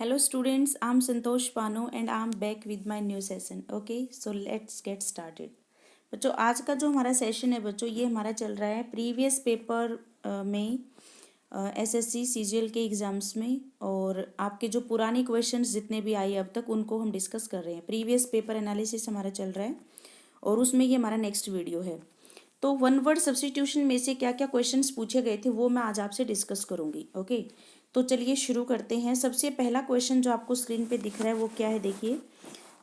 Hello students, I'm Santosh Pano and I'm back with my new session. Okay, so let's get started. बच्चों आज का जो हमारा session है बच्चों ये हमारा चल रहा है प्रीवियस पेपर में एसएससी सीजीएल के एग्ज़ाम्स में। और आपके जो पुराने क्वेश्चंस जितने भी आए अब तक उनको हम डिस्कस कर रहे हैं। प्रीवियस पेपर एनालिसिस हमारा चल रहा है और उसमें ये हमारा नेक्स्ट वीडियो है। तो वन वर्ड सब्स्टिट्यूशन में से क्या क्या क्वेश्चंस पूछे गए थे वो मैं आज आपसे डिस्कस करूंगी। ओके, तो चलिए शुरू करते हैं। सबसे पहला क्वेश्चन जो आपको स्क्रीन पे दिख रहा है वो क्या है, देखिए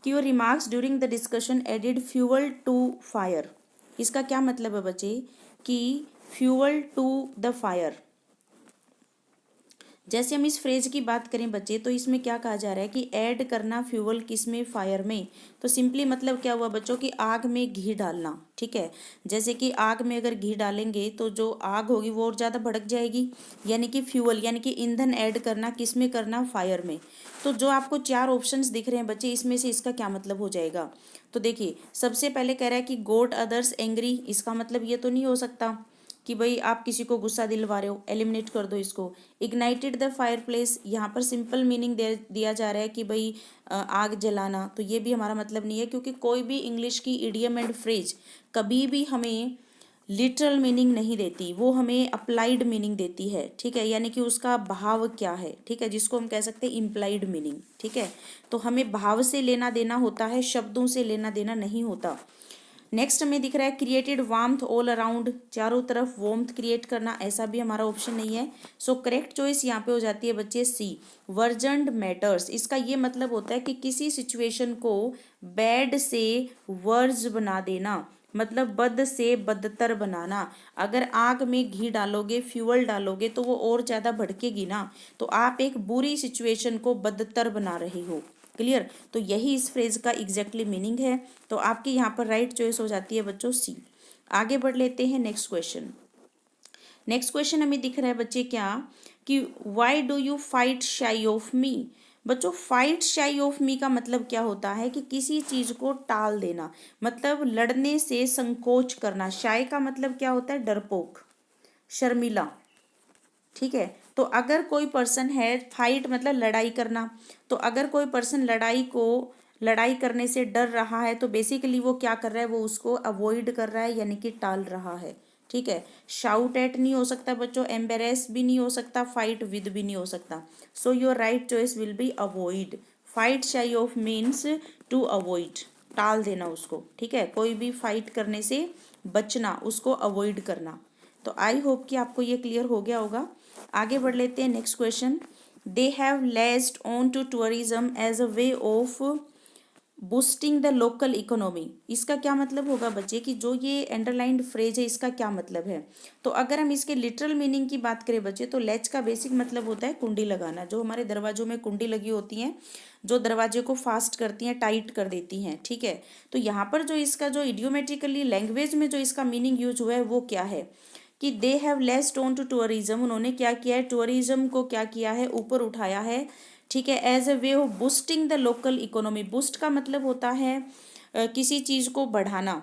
कि your remarks during the discussion added fuel to fire. इसका क्या मतलब है बच्चे कि फ्यूअल टू द फायर। जैसे हम इस फ्रेज की बात करें बच्चे तो इसमें क्या कहा जा रहा है कि ऐड करना फ्यूल किस में, फायर में। तो सिंपली मतलब क्या हुआ बच्चों कि आग में घी डालना। ठीक है, जैसे कि आग में अगर घी डालेंगे तो जो आग होगी वो और ज़्यादा भड़क जाएगी, यानी कि फ्यूल यानी कि ईंधन ऐड करना किस में करना, फायर में। तो जो आपको चार ऑप्शंस दिख रहे हैं बच्चे इसमें से इसका क्या मतलब हो जाएगा। तो देखिए सबसे पहले कह रहा है कि गोट अदर्स एंग्री। इसका मतलब ये तो नहीं हो सकता कि भाई आप किसी को गुस्सा दिलवा रहे हो, एलिमिनेट कर दो इसको। इग्नाइटेड द फायर प्लेस, यहाँ पर सिंपल मीनिंग दिया जा रहा है कि भाई आग जलाना। तो ये भी हमारा मतलब नहीं है, क्योंकि कोई भी इंग्लिश की इडियम एंड फ्रेज कभी भी हमें लिटरल मीनिंग नहीं देती, वो हमें अप्लाइड मीनिंग देती है। ठीक है, यानी कि उसका भाव क्या है। ठीक है, जिसको हम कह सकते हैं इम्प्लाइड मीनिंग। ठीक है, तो हमें भाव से लेना देना होता है, शब्दों से लेना देना नहीं होता। नेक्स्ट हमें दिख रहा है क्रिएटेड वार्मथ ऑल अराउंड, चारों तरफ वार्मथ क्रिएट करना, ऐसा भी हमारा ऑप्शन नहीं है। सो करेक्ट चॉइस यहाँ पे हो जाती है बच्चे सी, वर्जन्ड मैटर्स। इसका ये मतलब होता है कि किसी सिचुएशन को बैड से वर्ज बना देना, मतलब बद से बदतर बनाना। अगर आग में घी डालोगे, फ्यूल डालोगे तो वो और ज़्यादा भड़केगी ना, तो आप एक बुरी सिचुएशन को बदतर बना रहे हो। क्लियर, तो यही इस फ्रेज का एग्जैक्टली मीनिंग है। तो आपकी यहाँ पर राइट चॉइस हो जाती है बच्चों सी। आगे बढ़ लेते हैं नेक्स्ट क्वेश्चन। नेक्स्ट क्वेश्चन हमें दिख रहा है बच्चे क्या कि why do you fight shy of me. बच्चों फाइट शाई ऑफ मी का मतलब क्या होता है कि किसी चीज को टाल देना, मतलब लड़ने से संकोच करना। शाई का मतलब क्या होता है, डरपोक, शर्मिला। ठीक है, तो अगर कोई पर्सन है, फाइट मतलब लड़ाई करना, तो अगर कोई पर्सन लड़ाई करने से डर रहा है तो बेसिकली वो क्या कर रहा है, वो उसको अवॉइड कर रहा है, यानी कि टाल रहा है। ठीक है, शाउट एट नहीं हो सकता बच्चों, एम्बेरेस भी नहीं हो सकता, फाइट विद भी नहीं हो सकता। So your right choice will be avoid. Fight shy of means to avoid, टाल देना उसको। ठीक है, कोई भी फाइट करने से बचना, उसको अवॉइड करना। तो आई होप कि आपको ये क्लियर हो गया होगा। आगे बढ़ लेते हैं next question. They have laced on to tourism as a way of boosting the local economy. इसका क्या मतलब होगा बच्चे कि जो ये अंडरलाइंड फ्रेज है इसका क्या मतलब है। तो अगर हम इसके लिटरल मीनिंग की बात करें बच्चे तो लेच का बेसिक मतलब होता है कुंडी लगाना। जो हमारे दरवाजों में कुंडी लगी होती हैं, जो दरवाजे को फास्ट करती हैं, टाइट कर देती हैं। ठीक है, तो यहाँ पर जो इसका जो इडियोमेट्रिकली लैंग्वेज में जो इसका मीनिंग यूज हुआ है वो क्या है कि they have laced on to tourism. उन्होंने क्या किया है, टूरिज्म को क्या किया है, ऊपर उठाया है। ठीक है, as a way of boosting the local economy. Boost का मतलब होता है किसी चीज़ को बढ़ाना।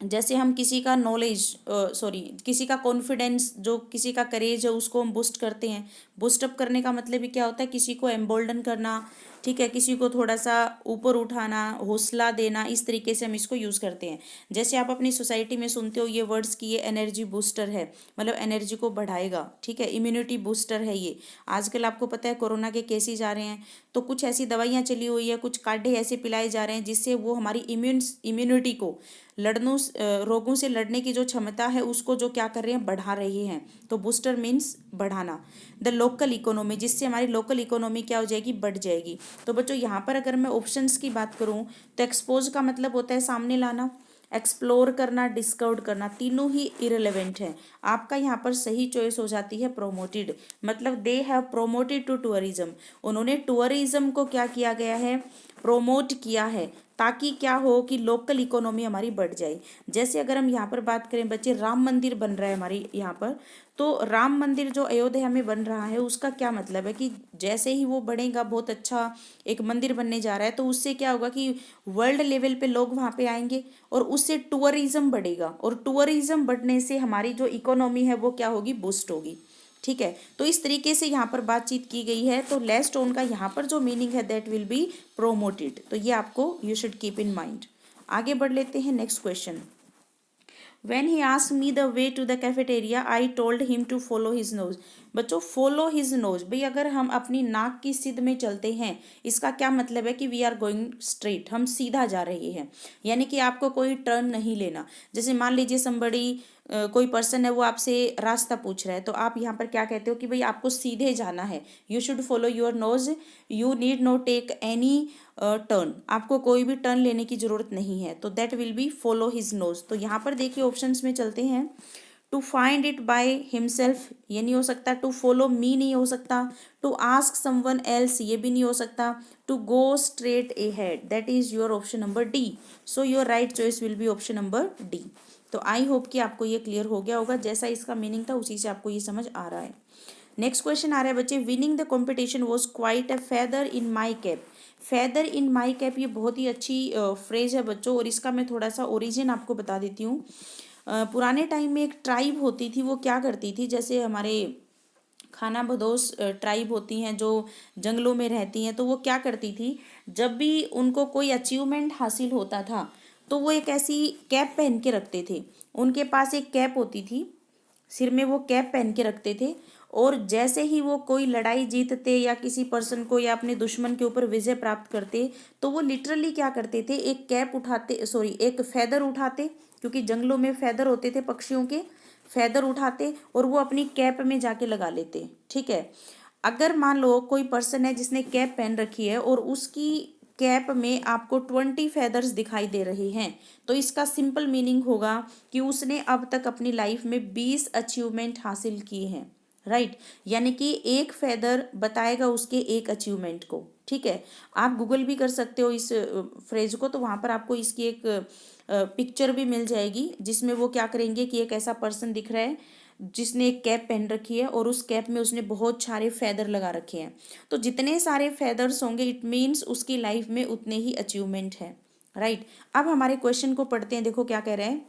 जैसे हम किसी का नॉलेज, सॉरी किसी का कॉन्फिडेंस, जो किसी का करेज है उसको हम बूस्ट करते हैं। बूस्ट अप करने का मतलब ही क्या होता है, किसी को एम्बोल्डन करना। ठीक है, किसी को थोड़ा सा ऊपर उठाना, हौसला देना, इस तरीके से हम इसको यूज़ करते हैं। जैसे आप अपनी सोसाइटी में सुनते हो ये वर्ड्स कि ये एनर्जी बूस्टर है, मतलब एनर्जी को बढ़ाएगा। ठीक है, इम्यूनिटी बूस्टर है ये। आजकल आपको पता है कोरोना के केसेज आ रहे हैं, तो कुछ ऐसी दवाइयाँ चली हुई है, कुछ काढ़े ऐसे पिलाए जा रहे हैं जिससे वो हमारी इम्यूनिटी को, रोगों से लड़ने की जो क्षमता है उसको जो क्या कर रहे हैं, बढ़ा रहे हैं। तो बूस्टर मीन्स बढ़ाना। द लोकल इकोनॉमी, जिससे हमारी लोकल इकोनॉमी क्या हो जाएगी, बढ़ जाएगी। तो बच्चों यहाँ पर अगर मैं ऑप्शंस की बात करूँ तो एक्सपोज का मतलब होता है सामने लाना, एक्सप्लोर करना, डिस्कवर करना, तीनों ही इरेलीवेंट है। आपका यहाँ पर सही चॉइस हो जाती है प्रोमोटेड, मतलब they have promoted to tourism. उन्होंने टूरिज्म को क्या किया गया है, प्रोमोट किया है, ताकि क्या हो कि लोकल इकोनॉमी हमारी बढ़ जाए। जैसे अगर हम यहाँ पर बात करें बच्चे, राम मंदिर बन रहा है हमारे यहाँ पर, तो राम मंदिर जो अयोध्या में बन रहा है उसका क्या मतलब है कि जैसे ही वो बढ़ेगा, बहुत अच्छा एक मंदिर बनने जा रहा है, तो उससे क्या होगा कि वर्ल्ड लेवल पे लोग वहाँ पे आएंगे और उससे टूरिज्म बढ़ेगा, और टूरिज्म बढ़ने से हमारी जो इकोनॉमी है वो क्या होगी, बूस्ट होगी। ठीक है। तो इस तरीके से यहाँ पर बातचीत की गई है। तो लेस्ट ऑन का यहाँ पर जो मीनिंग है दैट विल बी प्रोमोटेड। तो ये आपको you should keep in mind. आगे बढ़ लेते हैं next question. When he asked me the way to the cafeteria, I told him to follow his nose. बच्चों follow his nose, भाई अगर हम अपनी नाक की सिद्ध में चलते हैं इसका क्या मतलब है कि वी आर गोइंग स्ट्रेट, हम सीधा जा रहे हैं, यानी कि आपको कोई टर्न नहीं लेना। जैसे मान लीजिए somebody कोई पर्सन है वो आपसे रास्ता पूछ रहा है, तो आप यहाँ पर क्या कहते हो कि भाई आपको सीधे जाना है, you should follow your nose, you need not take any turn, आपको कोई भी टर्न लेने की जरूरत नहीं है। तो that will be follow his nose. तो यहाँ पर देखिए ऑप्शंस में चलते हैं। To find it by himself ये नहीं हो सकता, टू फॉलो मी नहीं हो सकता, टू आस्क समवन एल्स ये भी नहीं हो सकता, to go straight ahead that is your option number D. So your right choice will be option number D. तो आई होप कि आपको ये क्लियर हो गया होगा, जैसा इसका मीनिंग था उसी से आपको ये समझ आ रहा है। नेक्स्ट क्वेश्चन आ रहा है बच्चे, winning the competition was quite a feather in my cap. Feather in my cap ये बहुत ही अच्छी फ्रेज है बच्चों, और इसका मैं थोड़ा सा ओरिजिन आपको बता देती हूँ। पुराने टाइम में एक ट्राइब होती थी, वो क्या करती थी, जैसे हमारे खाना बदोश ट्राइब होती हैं जो जंगलों में रहती हैं, तो वो क्या करती थी, जब भी उनको कोई अचीवमेंट हासिल होता था तो वो एक ऐसी कैप पहन के रखते थे। उनके पास एक कैप होती थी, सिर में वो कैप पहन के रखते थे, और जैसे ही वो कोई लड़ाई जीतते या किसी पर्सन को या अपने दुश्मन के ऊपर विजय प्राप्त करते, तो वो लिटरली क्या करते थे, एक कैप उठाते, सॉरी एक फैदर उठाते, क्योंकि जंगलों में फैदर होते थे पक्षियों के, फैदर उठाते और वो अपनी कैप में जाके लगा लेते। ठीक है। अगर मान लो कोई पर्सन है जिसने कैप पहन रखी है और उसकी कैप में आपको 20 फेदर्स दिखाई दे रहे हैं, तो इसका सिंपल मीनिंग होगा कि उसने अब तक अपनी लाइफ में 20 अचीवमेंट हासिल किए हैं। राइट, यानी कि एक फेदर बताएगा उसके एक अचीवमेंट को। ठीक है, आप गूगल भी कर सकते हो इस फ्रेज को, तो वहाँ पर आपको इसकी एक पिक्चर भी मिल जाएगी, जिसमें वो क्या करेंगे कि एक ऐसा पर्सन दिख रहा है जिसने एक कैप पहन रखी है और उस कैप में उसने बहुत सारे फेदर लगा रखे हैं। तो जितने सारे फेदर्स होंगे इट मीन्स उसकी लाइफ में उतने ही अचीवमेंट है। राइट, अब हमारे क्वेश्चन को पढ़ते हैं। देखो क्या कह रहे हैं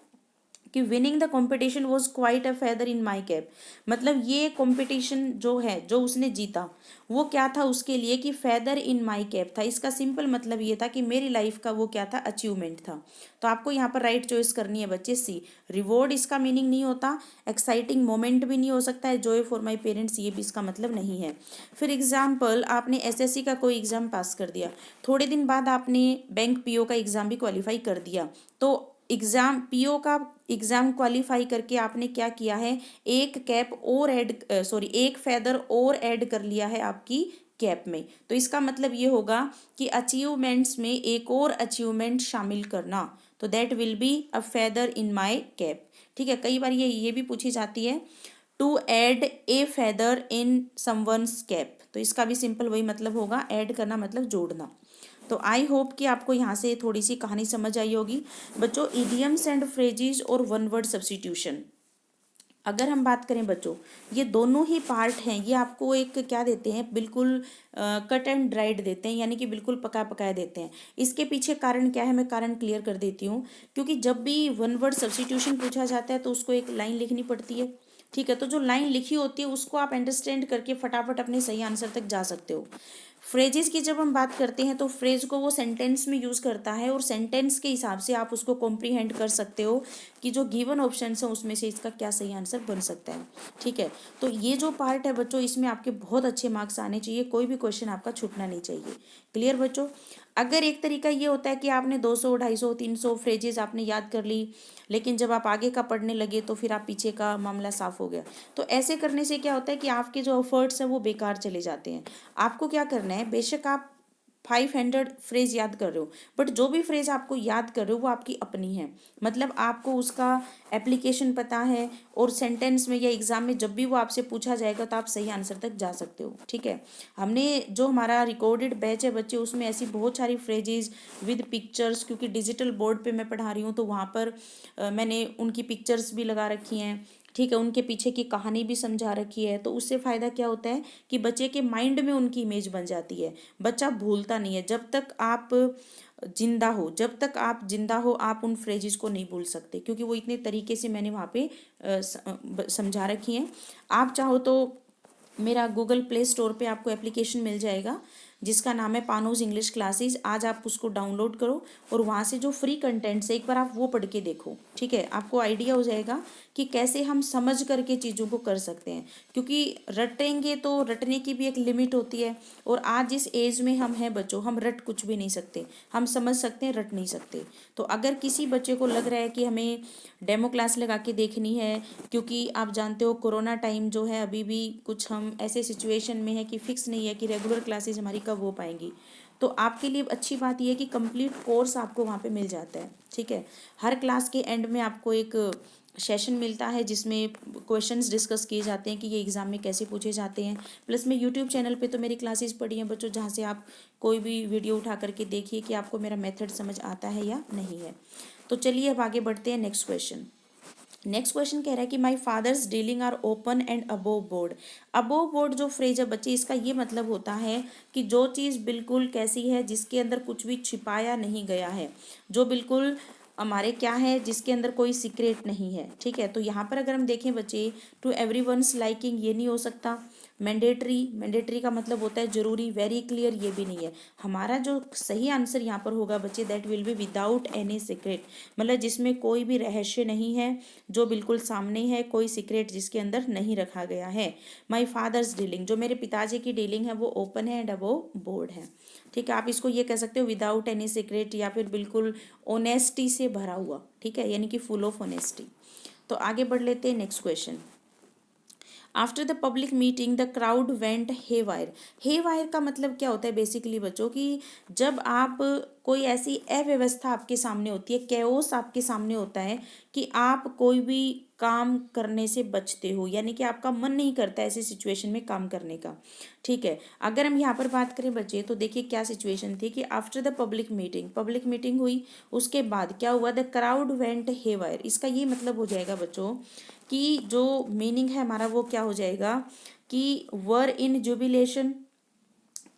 कि winning the competition was quite a feather in my cap. मतलब ये कंपटीशन जो है, जो उसने जीता, वो क्या था उसके लिए कि फेदर इन माय कैप था। इसका सिंपल मतलब ये था कि मेरी लाइफ का वो क्या था, अचीवमेंट था। तो आपको यहाँ पर राइट चॉइस करनी है बच्चे, सी। रिवॉर्ड इसका मीनिंग नहीं होता, एक्साइटिंग मोमेंट भी नहीं हो सकता है, जॉय फॉर माई पेरेंट्स ये भी इसका मतलब नहीं है। फिर एग्जाम्पल, आपने एसएससी का कोई एग्जाम पास कर दिया, थोड़े दिन बाद आपने बैंक पीओ का एग्जाम भी क्वालिफाई कर दिया, तो एग्जाम पीओ का एग्जाम क्वालिफाई करके आपने क्या किया है, एक कैप और ऐड, सॉरी एक फेदर और ऐड कर लिया है आपकी कैप में। तो इसका मतलब ये होगा कि अचीवमेंट्स में एक और अचीवमेंट शामिल करना, तो that will be a feather in my cap. ठीक है, कई बार ये भी पूछी जाती है, to add a feather in someone's cap, तो इसका भी सिंपल वही मतलब होगा, ऐड करना मतलब जोड़ना। तो आई होप कि आपको यहाँ से थोड़ी सी कहानी समझ आई होगी बच्चों। इडियम्स एंड फ्रेजेस और वन वर्ड सब्स्टिट्यूशन, अगर हम बात करें बच्चों, ये दोनों ही पार्ट हैं, ये आपको एक क्या देते हैं, बिल्कुल कट एंड ड्राइड देते हैं, यानी कि बिल्कुल पका पकाया देते हैं। इसके पीछे कारण क्या है, मैं कारण क्लियर कर देती हूँ। क्योंकि जब भी वन वर्ड सब्स्टिट्यूशन पूछा जाता है तो उसको एक लाइन लिखनी पड़ती है। ठीक है, तो जो लाइन लिखी होती है उसको आप अंडरस्टैंड करके फटाफट अपने सही आंसर तक जा सकते हो। फ्रेजेस की जब हम बात करते हैं तो फ्रेज को वो सेंटेंस में यूज़ करता है, और सेंटेंस के हिसाब से आप उसको कॉम्प्रीहेंड कर सकते हो कि जो गिवन ऑप्शन है उसमें से इसका क्या सही आंसर बन सकता है। ठीक है, तो ये जो पार्ट है बच्चों, इसमें आपके बहुत अच्छे मार्क्स आने चाहिए, कोई भी क्वेश्चन आपका छूटना नहीं चाहिए। क्लियर बच्चों। अगर एक तरीका ये होता है कि आपने 200 250 300 फ्रेजेस आपने याद कर ली, लेकिन जब आप आगे का पढ़ने लगे तो फिर आप पीछे का मामला साफ हो गया, तो ऐसे करने से क्या होता है कि आपके जो एफर्ट्स हैं वो बेकार चले जाते हैं। आपको क्या करना है, बेशक आप 500 फ्रेज याद कर रहे हो, बट जो भी फ्रेज आपको याद कर रहे हो वो आपकी अपनी है, मतलब आपको उसका एप्लीकेशन पता है, और सेंटेंस में या एग्जाम में जब भी वो आपसे पूछा जाएगा तो आप सही आंसर तक जा सकते हो। ठीक है, हमने जो हमारा रिकॉर्डेड बैच है बच्चे, उसमें ऐसी बहुत सारी फ्रेजेज विद पिक्चर्स, क्योंकि डिजिटल बोर्ड पे मैं पढ़ा रही हूँ तो वहाँ पर मैंने उनकी पिक्चर्स भी लगा रखी हैं। ठीक है, उनके पीछे की कहानी भी समझा रखी है, तो उससे फ़ायदा क्या होता है कि बच्चे के माइंड में उनकी इमेज बन जाती है, बच्चा भूलता नहीं है। जब तक आप जिंदा हो, जब तक आप जिंदा हो आप उन फ्रेजेस को नहीं भूल सकते, क्योंकि वो इतने तरीके से मैंने वहाँ पे समझा रखी हैं। आप चाहो तो मेरा गूगल प्ले स्टोर पे आपको एप्लीकेशन मिल जाएगा जिसका नाम है पानोज इंग्लिश क्लासेस। आज आप उसको डाउनलोड करो और वहाँ से जो फ्री कंटेंट्स है एक बार आप वो पढ़ के देखो, ठीक है। आपको आइडिया हो जाएगा कि कैसे हम समझ करके चीज़ों को कर सकते हैं, क्योंकि रटेंगे तो रटने की भी एक लिमिट होती है। और आज जिस एज में हम हैं बच्चों, हम रट कुछ भी नहीं सकते, हम समझ सकते हैं, रट नहीं सकते। तो अगर किसी बच्चे को लग रहा है कि हमें डेमो क्लास लगा के देखनी है, क्योंकि आप जानते हो कोरोना टाइम जो है अभी भी कुछ हम ऐसे सिचुएशन में है कि फिक्स नहीं है कि रेगुलर क्लासेज हमारी कब हो पाएंगी, तो आपके लिए अच्छी बात यह है कि कंप्लीट कोर्स आपको वहाँ पे मिल जाता है, ठीक है। हर क्लास के एंड में आपको एक सेशन मिलता है जिसमें क्वेश्चंस डिस्कस किए जाते हैं कि ये एग्ज़ाम में कैसे पूछे जाते हैं। प्लस में यूट्यूब चैनल पे तो मेरी क्लासेस पड़ी हैं बच्चों, जहाँ से आप कोई भी वीडियो उठा करके देखिए कि आपको मेरा मेथड समझ आता है या नहीं है। तो चलिए अब आगे बढ़ते हैं। Next question. नेक्स्ट क्वेश्चन कह रहा है कि my father's dealing are open and above board. Above board जो फ्रेज है बच्चे, इसका ये मतलब होता है कि जो चीज़ बिल्कुल कैसी है, जिसके अंदर कुछ भी छिपाया नहीं गया है, जो बिल्कुल हमारे क्या है, जिसके अंदर कोई सीक्रेट नहीं है, ठीक है। तो यहाँ पर अगर हम देखें बच्चे, टू एवरीवन्स लाइकिंग ये नहीं हो सकता। मैंडेटरी, मैंडेटरी का मतलब होता है जरूरी। वेरी क्लियर ये भी नहीं है। हमारा जो सही आंसर यहाँ पर होगा बच्चे, that will be without any secret, मतलब जिसमें कोई भी रहस्य नहीं है, जो बिल्कुल सामने है, कोई सीक्रेट जिसके अंदर नहीं रखा गया है। माई फादर्स डीलिंग, जो मेरे पिताजी की डीलिंग है वो ओपन है एंड अबोव बोर्ड है, ठीक है। आप इसको ये कह सकते हो विदाउट एनी सीक्रेट, या फिर बिल्कुल ऑनेस्टी से भरा हुआ, ठीक है, यानी कि फुल ऑफ ऑनेस्टी। तो आगे बढ़ लेते हैं। Next question. After the public meeting the crowd went haywire. Haywire का मतलब क्या होता है बेसिकली बच्चों, कि जब आप कोई ऐसी अव्यवस्था आपके सामने होती है, कैओस आपके सामने होता है कि आप कोई भी काम करने से बचते हो, यानी कि आपका मन नहीं करता ऐसी सिचुएशन में काम करने का, ठीक है। अगर हम यहाँ पर बात करें बच्चे, तो देखिए क्या सिचुएशन थी कि after the public meeting, public meeting हुई, उसके बाद क्या हुआ, the crowd went haywire. इसका ये मतलब हो जाएगा बच्चों कि जो मीनिंग है हमारा वो क्या हो जाएगा कि वर इन जुबिलेशन,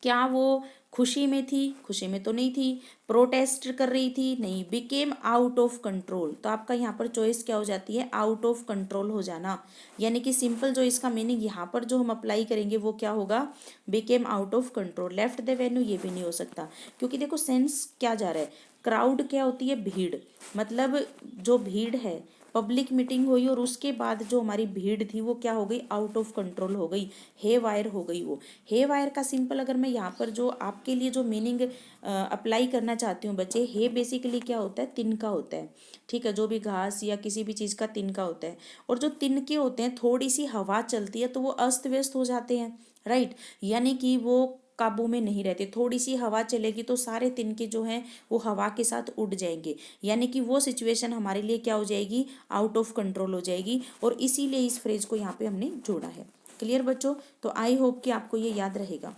क्या वो खुशी में थी, खुशी में तो नहीं थी। प्रोटेस्ट कर रही थी, नहीं। बिकेम आउट ऑफ कंट्रोल, तो आपका यहाँ पर चॉइस क्या हो जाती है, आउट ऑफ कंट्रोल हो जाना। यानी कि सिंपल जो इसका मीनिंग यहाँ पर जो हम अप्लाई करेंगे वो क्या होगा, became out of control. Left the venue ये भी नहीं हो सकता, क्योंकि देखो सेंस क्या जा रहा है, क्राउड क्या होती है, भीड़, मतलब जो भीड़ है, पब्लिक मीटिंग हुई और उसके बाद जो हमारी भीड़ थी वो क्या हो गई, आउट ऑफ कंट्रोल हो गई, हे वायर हो गई वो। हे वायर का सिंपल अगर मैं यहाँ पर जो आपके लिए जो मीनिंग अप्लाई करना चाहती हूँ बच्चे, हे बेसिकली क्या होता है, तिनका होता है, ठीक है। जो भी घास या किसी भी चीज़ का तिनका होता है, और जो तिनके होते हैं थोड़ी सी हवा चलती है तो वो अस्त व्यस्त हो जाते हैं, राइट। यानी कि वो काबू में नहीं रहते, थोड़ी सी हवा चलेगी तो सारे तिनके जो हैं वो हवा के साथ उड़ जाएंगे, यानी कि वो सिचुएशन हमारे लिए क्या हो जाएगी, आउट ऑफ कंट्रोल हो जाएगी। और इसीलिए इस फ्रेज को यहाँ पे हमने जोड़ा है। क्लियर बच्चों, तो आई होप कि आपको ये याद रहेगा।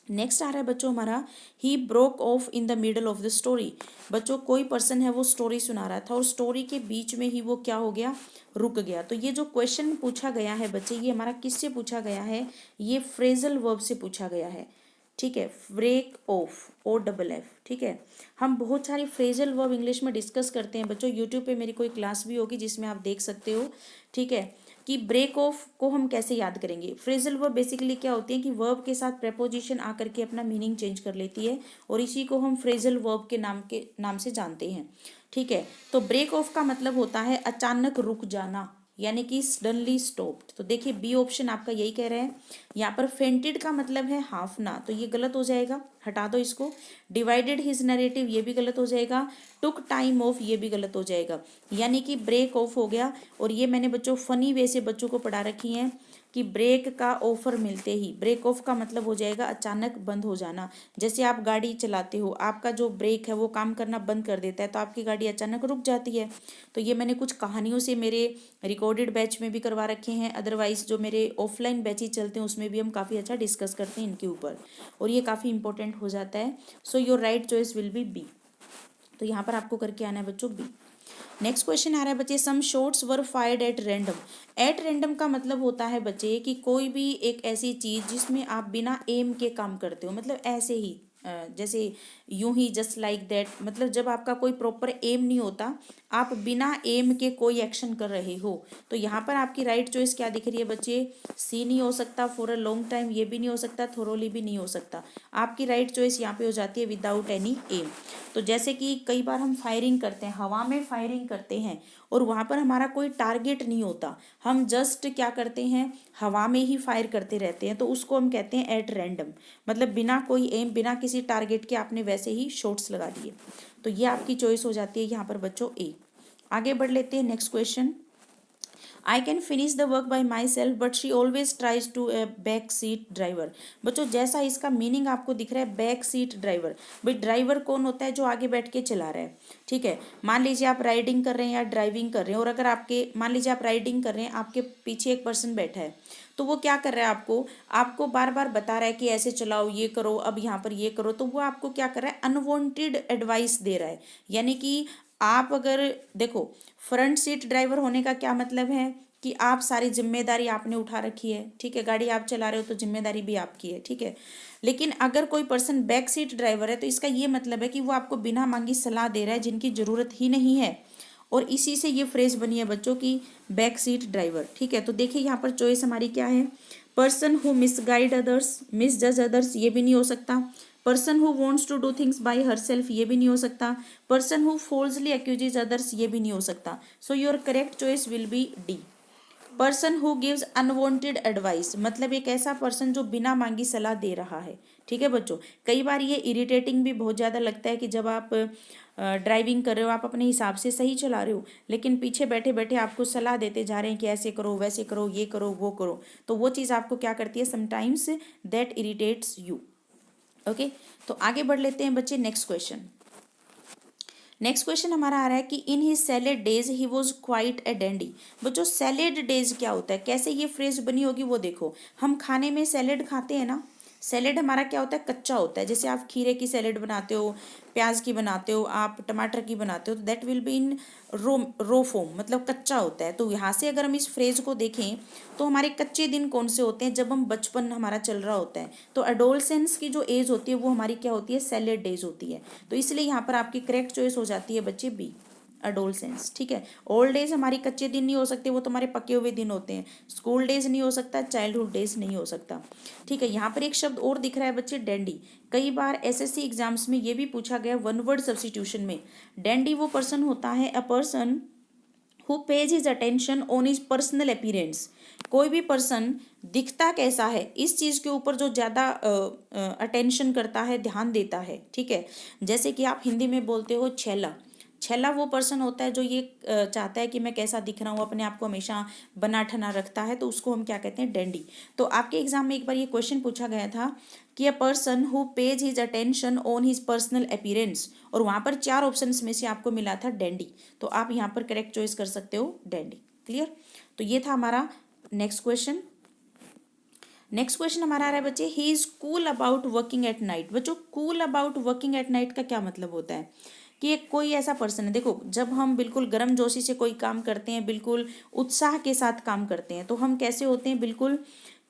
नेक्स्ट आ रहा है बच्चों हमारा, he broke of in the middle of the story. बच्चों कोई पर्सन है वो स्टोरी सुना रहा था और स्टोरी के बीच में ही वो क्या हो गया, रुक गया। तो ये जो क्वेश्चन पूछा गया है बच्चे, ये हमारा किससे पूछा गया है, ये फ्रेजल वर्ब से पूछा गया है, ठीक है। ब्रेक ऑफ, OFF, ठीक है। हम बहुत सारी फ्रेजल वर्ब इंग्लिश में डिस्कस करते हैं बच्चों, यूट्यूब पे मेरी कोई क्लास भी होगी जिसमें आप देख सकते हो, ठीक है। कि ब्रेक ऑफ को हम कैसे याद करेंगे। फ्रेजल वर्ब बेसिकली क्या होती है कि वर्ब के साथ प्रेपोजिशन आकर के अपना मीनिंग चेंज कर लेती है, और इसी को हम फ्रेजल वर्ब के नाम से जानते हैं, ठीक है। तो ब्रेक ऑफ का मतलब होता है अचानक रुक जाना, यानी कि सडनली स्टॉप्ड। तो देखिए बी ऑप्शन आपका यही कह रहे हैं। यहाँ पर फेंटेड का मतलब है हाफना, तो ये गलत हो जाएगा, हटा दो इसको। डिवाइडेड हिज नरेटिव, ये भी गलत हो जाएगा। टुक टाइम ऑफ, ये भी गलत हो जाएगा। यानी कि ब्रेक ऑफ हो गया। और ये मैंने बच्चों फनी वे से बच्चों को पढ़ा रखी हैं कि ब्रेक का ऑफर मिलते ही, ब्रेक ऑफ का मतलब हो जाएगा अचानक बंद हो जाना। जैसे आप गाड़ी चलाते हो, आपका जो ब्रेक है वो काम करना बंद कर देता है तो आपकी गाड़ी अचानक रुक जाती है। तो ये मैंने कुछ कहानियों से मेरे रिकॉर्डेड बैच में भी करवा रखे हैं, अदरवाइज जो मेरे ऑफलाइन बैच ही चलते हैं उसमें भी हम काफ़ी अच्छा डिस्कस करते हैं इनके ऊपर, और ये काफ़ी इंपॉर्टेंट हो जाता है। So your right choice will be B. तो यहाँ पर आपको करके आना है बच्चों बी। नेक्स्ट क्वेश्चन आ रहा है बच्चे, some shots were fired at random. At random का मतलब होता है बच्चे कि कोई भी एक ऐसी चीज़ जिसमें आप बिना एम के काम करते हो, मतलब ऐसे ही जैसे यूं ही जस्ट लाइक दैट, मतलब जब आपका कोई प्रॉपर एम नहीं होता, आप बिना एम के कोई एक्शन कर रहे हो। तो यहाँ पर आपकी राइट चॉइस क्या दिख रही है बच्चे, सी नहीं हो सकता, फॉर अ लॉन्ग टाइम ये भी नहीं हो सकता, थोरोली भी नहीं हो सकता। आपकी राइट चॉइस यहाँ पे हो जाती है विदाउट एनी एम। तो जैसे कि कई बार हम फायरिंग करते हैं, हवा में फायरिंग करते हैं और वहाँ पर हमारा कोई टारगेट नहीं होता, हम जस्ट क्या करते हैं, हवा में ही फायर करते रहते हैं, तो उसको हम कहते हैं एट रैंडम, मतलब बिना कोई एम, बिना किसी टारगेट के आपने वैसे ही शॉट्स लगा दिए। तो ये आपकी चॉइस हो जाती है यहाँ पर बच्चों ए। आगे बढ़ लेते हैं next question. I can finish the work by myself but she always tries to a back seat driver. बच्चों जैसा इसका मीनिंग आपको दिख रहा है बैक सीट ड्राइवर, भाई ड्राइवर कौन होता है, जो आगे बैठ के चला रहा है, ठीक है। मान लीजिए आप राइडिंग कर रहे हैं या ड्राइविंग कर रहे हैं, और अगर आपके, मान लीजिए आप राइडिंग कर रहे हैं, आपके पीछे एक पर्सन बैठा है, तो वो क्या कर रहा है, आपको आपको बार बार बता रहा है कि ऐसे चलाओ, ये करो, अब यहाँ पर ये करो, तो वो आपको क्या कर रहा है, अनवांटेड एडवाइस दे रहा है। यानी कि आप अगर देखो, फ्रंट सीट ड्राइवर होने का क्या मतलब है कि आप सारी जिम्मेदारी आपने उठा रखी है, ठीक है, गाड़ी आप चला रहे हो तो जिम्मेदारी भी आपकी है, ठीक है। लेकिन अगर कोई पर्सन बैक सीट ड्राइवर है तो इसका ये मतलब है कि वो आपको बिना मांगी सलाह दे रहा है जिनकी ज़रूरत ही नहीं है, और इसी से ये फ्रेज बनी है बच्चों की बैक सीट ड्राइवर, ठीक है। तो देखिए यहाँ पर चॉइस हमारी क्या है, person who misguide others, misjudge others, ये भी नहीं हो सकता। Person who wants to do things by herself, ये भी नहीं हो सकता। Person who falsely accuses others, ये भी नहीं हो सकता। So your correct choice will be D, person who gives unwanted advice, मतलब एक ऐसा पर्सन जो बिना मांगी सलाह दे रहा है, ठीक है बच्चों। कई बार ये इरिटेटिंग भी बहुत ज़्यादा लगता है कि जब आप ड्राइविंग कर रहे हो, आप अपने हिसाब से सही चला रहे हो, लेकिन पीछे बैठे बैठे आपको सलाह देते जा रहे हैं कि ऐसे करो, वैसे करो, ये करो, वो करो, तो वो चीज़ आपको क्या करती है, sometimes that irritates you. Okay, तो आगे बढ़ लेते हैं बच्चे नेक्स्ट क्वेश्चन। नेक्स्ट क्वेश्चन हमारा आ रहा है कि in his salad days he was quite a Dandy. बच्चों सैलेड डेज क्या होता है, कैसे ये फ्रेज बनी होगी वो देखो। हम खाने में सैलेड खाते हैं ना, सैलेड हमारा क्या होता है, कच्चा होता है। जैसे आप खीरे की सैलेड बनाते हो, प्याज की बनाते हो, आप टमाटर की बनाते हो, तो that will be in raw form, मतलब कच्चा होता है। तो यहाँ से अगर हम इस फ्रेज को देखें तो हमारे कच्चे दिन कौन से होते हैं, जब हम बचपन हमारा चल रहा होता है। तो एडोलसेंस की जो एज होती है वो हमारी क्या होती है, सैलेड डेज होती है। तो इसलिए यहाँ पर आपकी करेक्ट चॉइस हो जाती है बच्चे बी, अडोलसेंस, ठीक है। ओल्ड एज हमारी कच्चे दिन नहीं हो सकते, वो तुम्हारे पके हुए दिन होते हैं। स्कूल डेज नहीं हो सकता, चाइल्डहुड डेज नहीं हो सकता, ठीक है। यहाँ पर एक शब्द और दिख रहा है बच्चे, डैंडी। कई बार एसएससी एग्जाम्स में ये भी पूछा गया वन वर्ड सब्स्टिट्यूशन में। डैंडी वो पर्सन होता है, a person who page his attention on his personal appearance. कोई भी पर्सन दिखता कैसा है इस चीज़ के ऊपर जो ज़्यादा अटेंशन करता है, ध्यान देता है, ठीक है। जैसे कि आप हिंदी में बोलते हो छेला, छेला वो पर्सन होता है जो ये चाहता है कि मैं कैसा दिख रहा हूँ, अपने आप को हमेशा बना ठना रखता है, तो उसको हम क्या कहते हैं, डैंडी। तो आपके एग्जाम में एक बार ये क्वेश्चन पूछा गया था कि a person who page his attention on his personal appearance, और वहाँ पर 4 ऑप्शंस में से आपको मिला था डैंडी। तो आप यहाँ पर करेक्ट चॉइस कर सकते हो डैंडी। क्लियर, तो ये था हमारा नेक्स्ट क्वेश्चन। नेक्स्ट क्वेश्चन हमारा आ रहा है बच्चे, he is cool about working at night. बच्चों cool about working at night का क्या मतलब होता है कि एक कोई ऐसा पर्सन है, देखो जब हम बिल्कुल गर्मजोशी से कोई काम करते हैं, बिल्कुल उत्साह के साथ काम करते हैं, तो हम कैसे होते हैं, बिल्कुल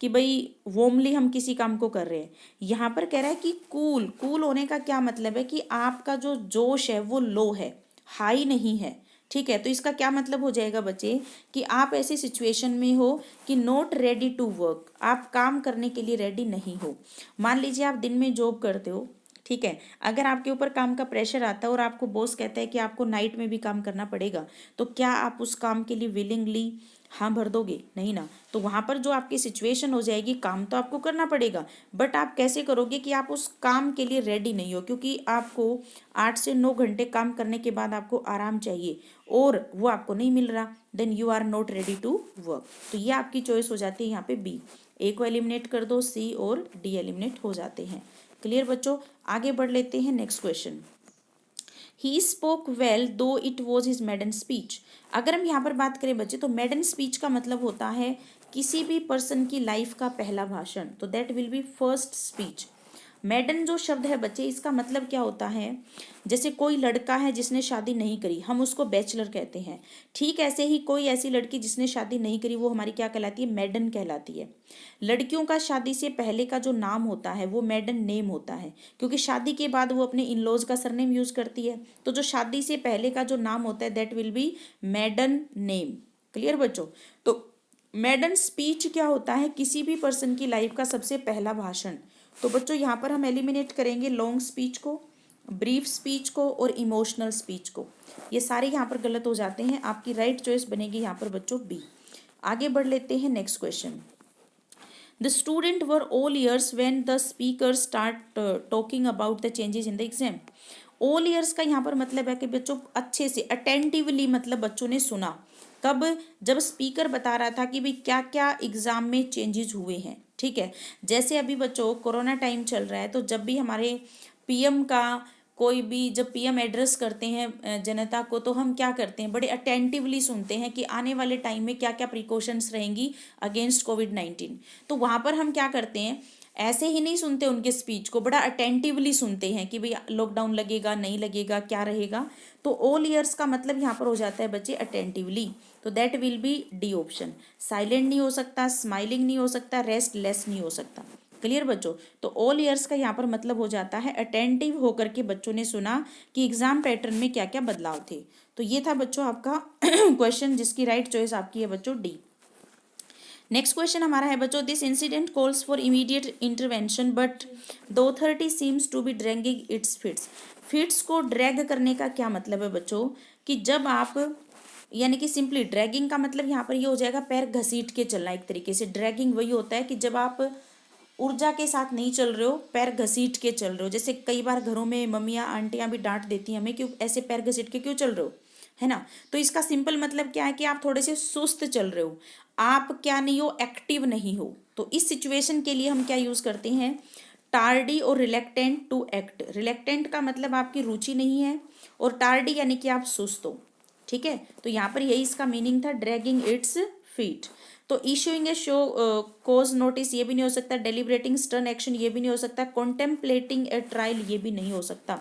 कि भाई वोमली हम किसी काम को कर रहे हैं। यहाँ पर कह रहा है कि कूल, कूल होने का क्या मतलब है कि आपका जो जोश है वो लो है, हाई नहीं है, ठीक है। तो इसका क्या मतलब हो जाएगा बच्चे कि आप ऐसी सिचुएशन में हो कि नॉट रेडी टू वर्क, आप काम करने के लिए रेडी नहीं हो। मान लीजिए आप दिन में जॉब करते हो, ठीक है, अगर आपके ऊपर काम का प्रेशर आता है और आपको बॉस कहता है कि आपको नाइट में भी काम करना पड़ेगा, तो क्या आप उस काम के लिए विलिंगली हाँ भर दोगे, नहीं ना। तो वहाँ पर जो आपकी सिचुएशन हो जाएगी, काम तो आपको करना पड़ेगा, बट आप कैसे करोगे कि आप उस काम के लिए रेडी नहीं हो, क्योंकि आपको 8 से 9 घंटे काम करने के बाद आपको आराम चाहिए और वो आपको नहीं मिल रहा, then you are not ready to work. तो ये आपकी चॉइस हो जाती है यहाँ पे बी। ए को एलिमिनेट कर दो, सी और डी एलिमिनेट हो जाते हैं। क्लियर बच्चों, आगे बढ़ लेते हैं next question. He spoke well though it was his maiden speech. अगर हम यहाँ पर बात करें बच्चे, तो मेडन स्पीच का मतलब होता है किसी भी पर्सन की लाइफ का पहला भाषण, तो that will B first speech. मैडन जो शब्द है बच्चे, इसका मतलब क्या होता है, जैसे कोई लड़का है जिसने शादी नहीं करी, हम उसको बैचलर कहते हैं। ठीक ऐसे ही कोई ऐसी लड़की जिसने शादी नहीं करी, वो हमारी क्या कहलाती है, मैडन कहलाती है। लड़कियों का शादी से पहले का जो नाम होता है वो मैडन नेम होता है, क्योंकि शादी के बाद वो अपने इन लॉज का सरनेम यूज करती है। तो जो शादी से पहले का जो नाम होता है that will B मैडन name. Clear बच्चों? तो मैडन स्पीच क्या होता है, किसी भी पर्सन की लाइफ का सबसे पहला भाषण। तो बच्चों यहाँ पर हम एलिमिनेट करेंगे लॉन्ग स्पीच को, ब्रीफ स्पीच को और इमोशनल स्पीच को। ये सारे यहाँ पर गलत हो जाते हैं, आपकी राइट चॉइस बनेगी यहाँ पर बच्चों बी। आगे बढ़ लेते हैं next question. The student were all years when the speaker start talking about the changes in the exam. All years का यहाँ पर मतलब है कि बच्चों अच्छे से अटेंटिवली, मतलब बच्चों ने सुना। कब? जब स्पीकर बता रहा था कि भाई क्या क्या एग्जाम में चेंजेस हुए हैं। ठीक है, जैसे अभी बच्चों कोरोना टाइम चल रहा है, तो जब भी हमारे पीएम का कोई भी, जब पीएम एड्रेस करते हैं जनता को, तो हम क्या करते हैं, बड़े अटेंटिवली सुनते हैं कि आने वाले टाइम में क्या क्या प्रिकॉशंस रहेंगी अगेंस्ट कोविड-19। तो वहाँ पर हम क्या करते हैं, ऐसे ही नहीं सुनते उनके स्पीच को, बड़ा अटेंटिवली सुनते हैं कि भाई लॉकडाउन लगेगा नहीं लगेगा, क्या रहेगा। तो ऑल ईयर्स का मतलब यहाँ पर हो जाता है बच्चे अटेंटिवली। तो that will be D option. Silent नहीं हो सकता, स्माइलिंग नहीं हो सकता, रेस्टलेस नहीं हो सकता। क्लियर बच्चों? तो ऑल ईयर्स का यहाँ पर मतलब हो जाता है अटेंटिव होकर के बच्चों ने सुना कि एग्जाम पैटर्न में क्या क्या बदलाव थे। तो ये था बच्चों आपका क्वेश्चन, जिसकी राइट चॉइस आपकी है बच्चों डी। नेक्स्ट क्वेश्चन हमारा है बच्चों, this incident calls for immediate intervention but the authority seems to be dragging its fits. Fits को ड्रैग करने का क्या मतलब है बच्चों, कि जब आप, यानी कि सिंपली ड्रैगिंग का मतलब यहाँ पर ये हो जाएगा पैर घसीट के चलना। एक तरीके से ड्रैगिंग वही होता है कि जब आप ऊर्जा के साथ नहीं चल रहे हो, पैर घसीट के चल रहे हो। जैसे कई बार घरों में मम्मियाँ आंटियाँ भी डांट देती हैं हमें, क्यों ऐसे पैर घसीट के क्यों चल रहे हो, है ना। तो इसका सिंपल मतलब क्या है कि आप थोड़े से सुस्त चल रहे हो, आप क्या नहीं हो, एक्टिव नहीं हो। तो इस सिचुएशन के लिए हम क्या यूज़ करते हैं, टार्डी और रिलेक्टेंट टू एक्ट। रिलेक्टेंट का मतलब आपकी रुचि नहीं है, और टार्डी यानी कि आप सुस्त हो। ठीक है, तो यहाँ पर यही इसका मीनिंग था, ड्रैगिंग इट्स फीट। तो इशूइंग ए शो कोज नोटिस ये भी नहीं हो सकता, डेलिब्रेटिंग स्टर्न एक्शन ये भी नहीं हो सकता, कॉन्टेम्पलेटिंग ए ट्रायल ये भी नहीं हो सकता।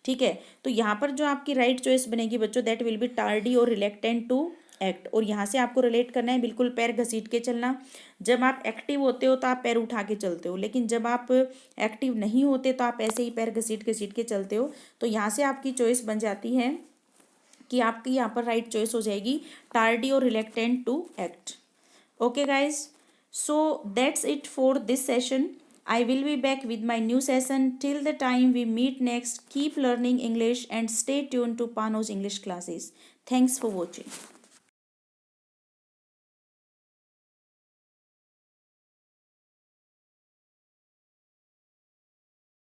ठीक है, तो यहाँ पर जो आपकी राइट चॉइस बनेगी बच्चों, दैट विल बी टार्डी और रिलेक्टेंट टू एक्ट। और यहाँ से आपको रिलेट करना है बिल्कुल पैर घसीट के चलना। जब आप एक्टिव होते हो तो आप पैर उठा के चलते हो, लेकिन जब आप एक्टिव नहीं होते तो आप ऐसे ही पैर घसीट घसीट के चलते हो। तो यहाँ से आपकी चॉइस बन जाती है कि आपकी यहाँ पर राइट चॉइस हो जाएगी टार्डी और reluctant to act. Okay guys, so that's it for this session. I will be back with my new session. Till the time we meet next, keep learning English and stay tuned to Pano's English classes. Thanks for watching.